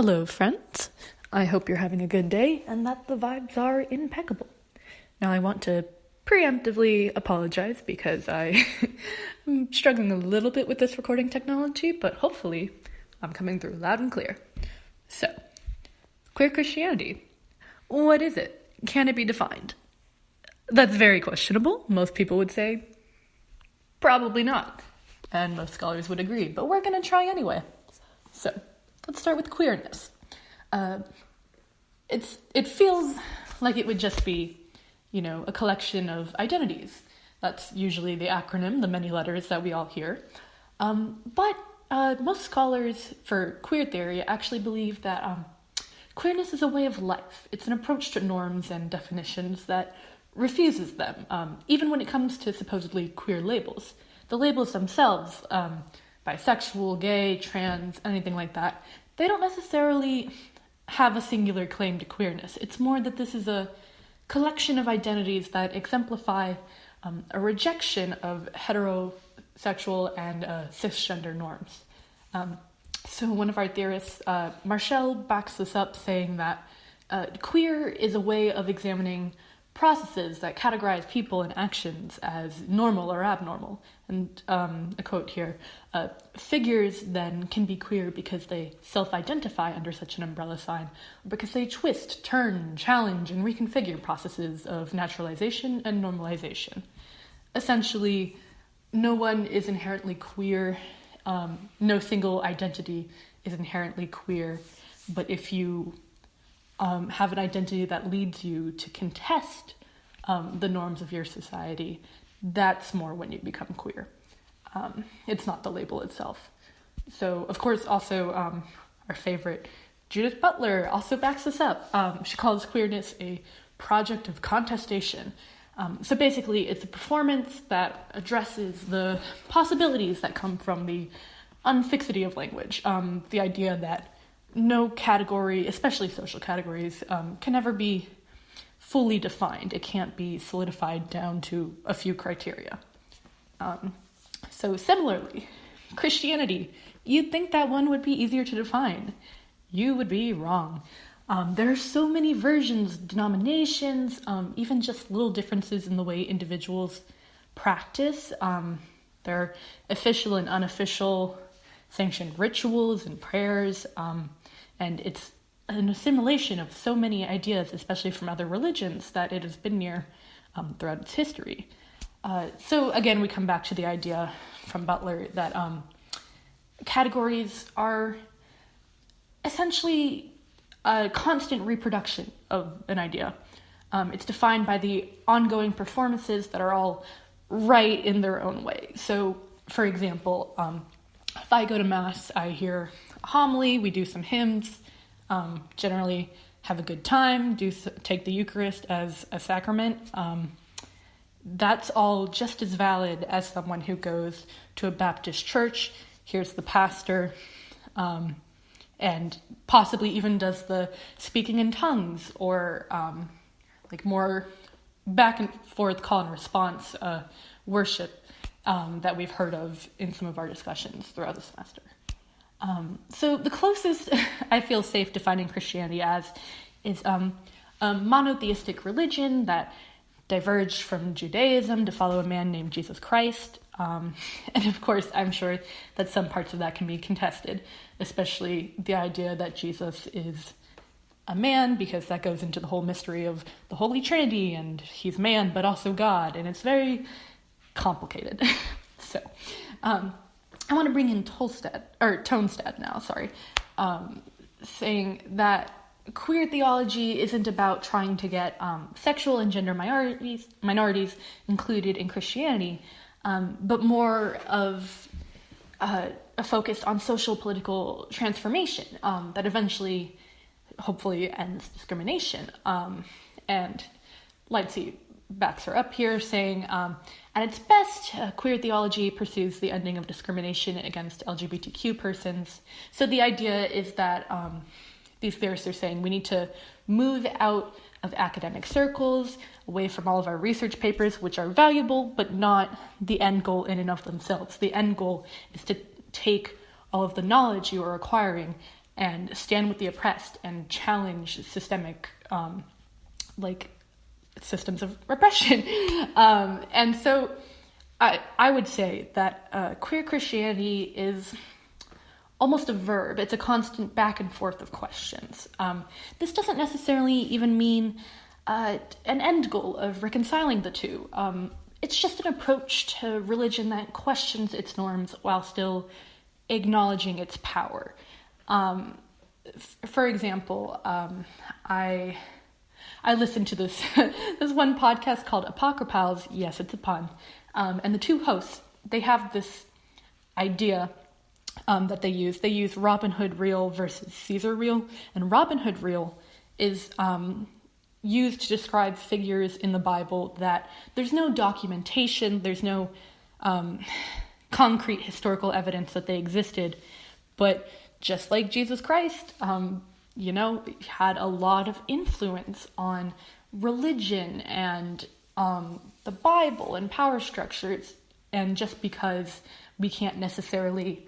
Hello, friends. I hope you're having a good day and that the vibes are impeccable. Now, I want to preemptively apologize because I'm struggling a little bit with this recording technology, but hopefully I'm coming through loud and clear. So, queer Christianity. What is it? Can it be defined? That's very questionable. Most people would say, probably not. And most scholars would agree, but we're going to try anyway. So, let's start with queerness. It feels like it would just be, a collection of identities. That's usually the acronym, the many letters that we all hear. But most scholars for queer theory actually believe that queerness is a way of life. It's an approach to norms and definitions that refuses them, even when it comes to supposedly queer labels. The labels themselves, bisexual, gay, trans, anything like that, they don't necessarily have a singular claim to queerness. It's more that this is a collection of identities that exemplify a rejection of heterosexual and cisgender norms. So one of our theorists, Marshall, backs this up saying that queer is a way of examining processes that categorize people and actions as normal or abnormal. And a quote here, figures then can be queer because they self-identify under such an umbrella sign, or because they twist, turn, challenge, and reconfigure processes of naturalization and normalization. Essentially, no one is inherently queer, no single identity is inherently queer, but if you have an identity that leads you to contest the norms of your society, that's more when you become queer. It's not the label itself. So, of course, also our favorite Judith Butler also backs this up. She calls queerness a project of contestation. So basically, it's a performance that addresses the possibilities that come from the unfixity of language. The idea that no category, especially social categories, can ever be fully defined. It can't be solidified down to a few criteria. So similarly, Christianity, you'd think that one would be easier to define. You would be wrong. There are so many versions, denominations, even just little differences in the way individuals practice. There are official and unofficial sanctioned rituals and prayers, and it's an assimilation of so many ideas, especially from other religions, that it has been near throughout its history. So again, we come back to the idea from Butler that categories are essentially a constant reproduction of an idea. It's defined by the ongoing performances that are all right in their own way. So, for example, if I go to Mass, I hear a homily, we do some hymns, generally have a good time, take the Eucharist as a sacrament. That's all just as valid as someone who goes to a Baptist church, hears the pastor, and possibly even does the speaking in tongues or more back and forth call and response worship that we've heard of in some of our discussions throughout the semester. So the closest I feel safe defining Christianity as is a monotheistic religion that diverged from Judaism to follow a man named Jesus Christ. And of course, I'm sure that some parts of that can be contested, especially the idea that Jesus is a man, because that goes into the whole mystery of the Holy Trinity, and he's man, but also God, and it's very complicated. So, I want to bring in Tonestad now, saying that queer theology isn't about trying to get sexual and gender minorities included in Christianity, but more of a focus on social political transformation that eventually, hopefully, ends discrimination. And Lightsey backs her up here, saying, at its best, queer theology pursues the ending of discrimination against LGBTQ persons. So the idea is that these theorists are saying we need to move out of academic circles, away from all of our research papers, which are valuable, but not the end goal in and of themselves. The end goal is to take all of the knowledge you are acquiring and stand with the oppressed and challenge systemic systems of repression. And so I would say that queer Christianity is almost a verb. It's a constant back and forth of questions. This doesn't necessarily even mean an end goal of reconciling the two. It's just an approach to religion that questions its norms while still acknowledging its power. For example, I listened to this this one podcast called Apocryphals. Yes, it's a pun. And the two hosts, they have this idea that they use. They use Robin Hood Reel versus Caesar Reel. And Robin Hood Reel is used to describe figures in the Bible that there's no documentation, there's no concrete historical evidence that they existed. But just like Jesus Christ, had a lot of influence on religion and the Bible and power structures. And just because we can't necessarily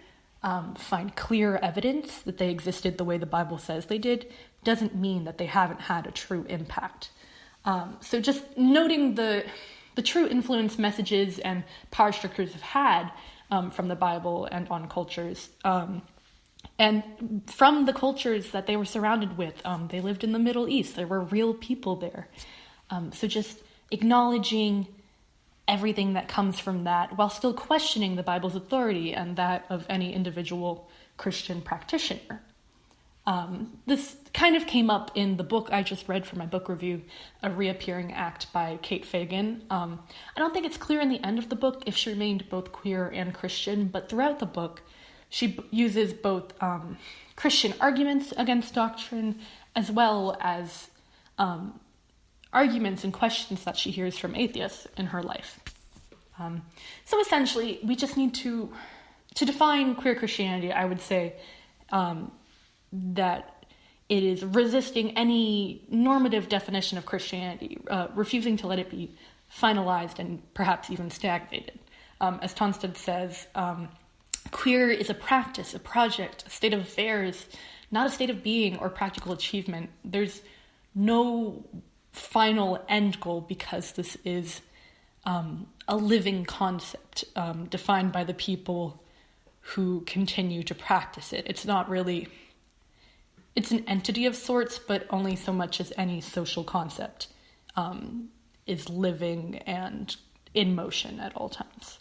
find clear evidence that they existed the way the Bible says they did, doesn't mean that they haven't had a true impact. So just noting the true influence messages and power structures have had from the Bible and on cultures, and from the cultures that they were surrounded with. They lived in the Middle East. There were real people there. So just acknowledging everything that comes from that while still questioning the Bible's authority and that of any individual Christian practitioner. This kind of came up in the book I just read for my book review, A Reappearing Act by Kate Fagan. I don't think it's clear in the end of the book if she remained both queer and Christian, but throughout the book, she uses both Christian arguments against doctrine as well as arguments and questions that she hears from atheists in her life. So essentially, we just need to define queer Christianity. I would say that it is resisting any normative definition of Christianity, refusing to let it be finalized and perhaps even stagnated. As Tonstad says, queer is a practice, a project, a state of affairs, not a state of being or practical achievement. There's no final end goal because this is a living concept defined by the people who continue to practice it. It's not really... It's an entity of sorts, but only so much as any social concept is living and in motion at all times.